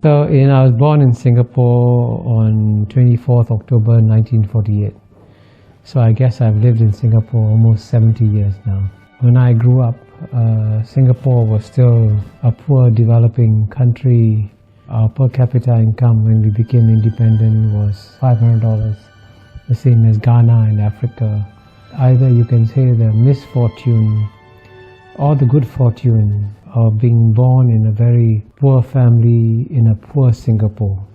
I was born in Singapore on 24th October 1948. So I guess I've lived in Singapore almost 70 years now. When I grew up, Singapore was still a poor developing country. Our per capita income when we became independent was $500, the same as Ghana in Africa. Either you can say the misfortune or the good fortune of being born in a very poor family in a poor Singapore.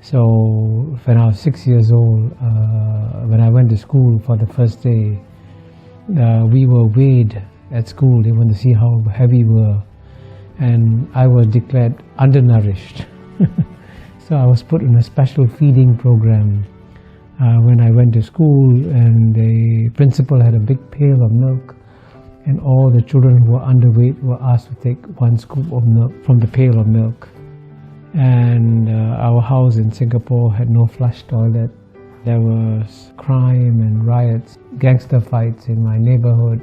So when I was 6 years old, when I went to school for the first day, we were weighed at school. They wanted to see how heavy we were. And I was declared undernourished. So I was put in a special feeding program when I went to school, and the principal had a big pail of milk, and all the children who were underweight were asked to take one scoop of milk from the pail of milk. And our house in Singapore had no flush toilet. There was crime and riots, gangster fights in my neighborhood.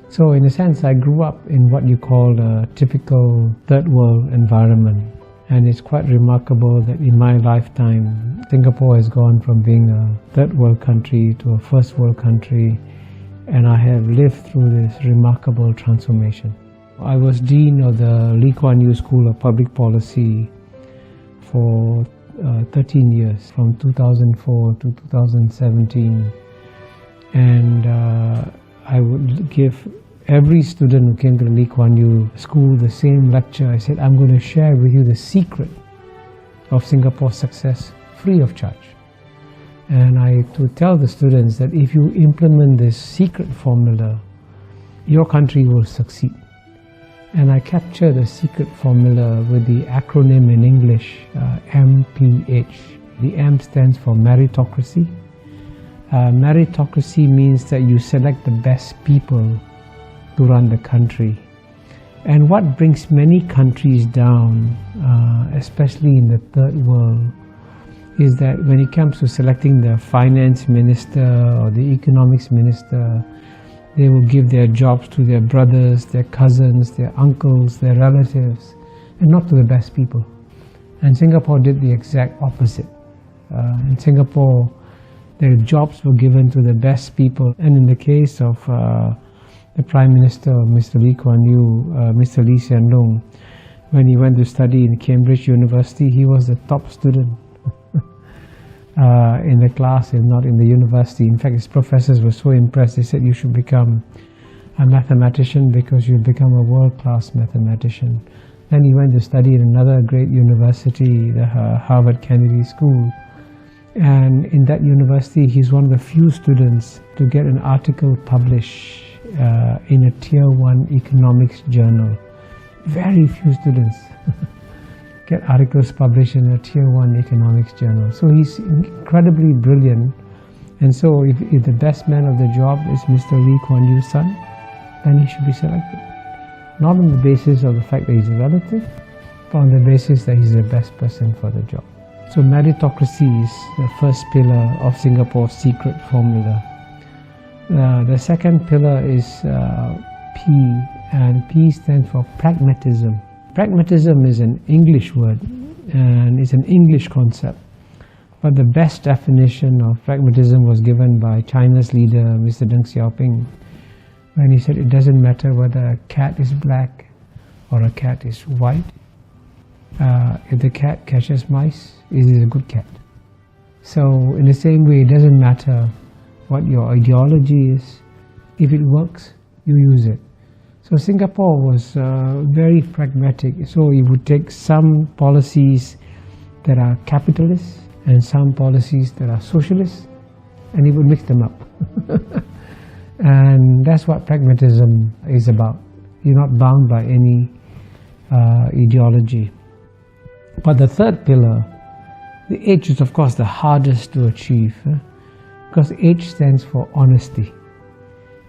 So in a sense, I grew up in what you call a typical third world environment. And it's quite remarkable that in my lifetime, Singapore has gone from being a third world country to a first world country. And I have lived through this remarkable transformation. I was Dean of the Lee Kuan Yew School of Public Policy for 13 years, from 2004 to 2017. And I would give every student who came to the Lee Kuan Yew School the same lecture. I said, I'm going to share with you the secret of Singapore's success free of charge. And I to tell the students that if you implement this secret formula, your country will succeed. And I capture the secret formula with the acronym in English, MPH. The M stands for meritocracy. Meritocracy means that you select the best people to run the country. And what brings many countries down, especially in the third world, is that when it comes to selecting the finance minister or the economics minister, they will give their jobs to their brothers, their cousins, their uncles, their relatives, and not to the best people. And Singapore did the exact opposite. In Singapore, their jobs were given to the best people. And in the case of the Prime Minister, Mr. Lee Kuan Yew, Mr. Lee Hsien Loong, when he went to study in Cambridge University, he was the top student in the class and not in the university. In fact, his professors were so impressed. They said, you should become a mathematician because you'll become a world-class mathematician. Then he went to study in another great university, the Harvard Kennedy School. And in that university, he's one of the few students to get an article published in a Tier 1 economics journal. Very few students get articles published in a Tier 1 economics journal. So he's incredibly brilliant. And so if the best man of the job is Mr. Lee Kuan Yew's son, then he should be selected. Not on the basis of the fact that he's a relative, but on the basis that he's the best person for the job. So meritocracy is the first pillar of Singapore's secret formula. The second pillar is P, and P stands for pragmatism. Pragmatism is an English word, and it's an English concept. But the best definition of pragmatism was given by China's leader, Mr. Deng Xiaoping, when he said it doesn't matter whether a cat is black or a cat is white. If the cat catches mice, it is a good cat. So in the same way, it doesn't matter what your ideology is. If it works, you use it. So Singapore was very pragmatic. So it would take some policies that are capitalist and some policies that are socialist, and it would mix them up. And that's what pragmatism is about. You're not bound by any ideology. But the third pillar, the H is of course the hardest to achieve, because H stands for honesty.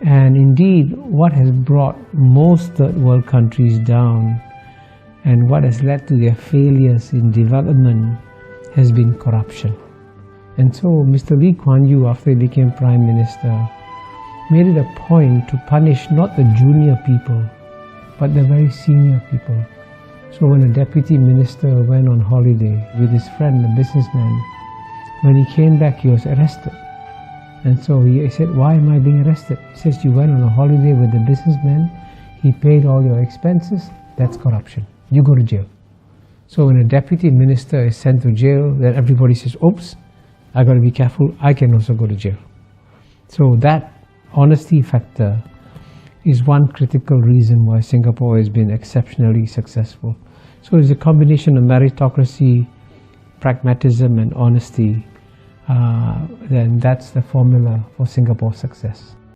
And indeed, what has brought most third world countries down and what has led to their failures in development has been corruption. And so Mr. Lee Kuan Yew, after he became Prime Minister, made it a point to punish not the junior people, but the very senior people. So when a deputy minister went on holiday with his friend, a businessman, when he came back, he was arrested. And so he said, why am I being arrested? He says, you went on a holiday with the businessman, he paid all your expenses, that's corruption. You go to jail. So when a deputy minister is sent to jail, then everybody says, oops, I got to be careful, I can also go to jail. So that honesty factor is one critical reason why Singapore has been exceptionally successful. So it's a combination of meritocracy, pragmatism and honesty, then that's the formula for Singapore's success.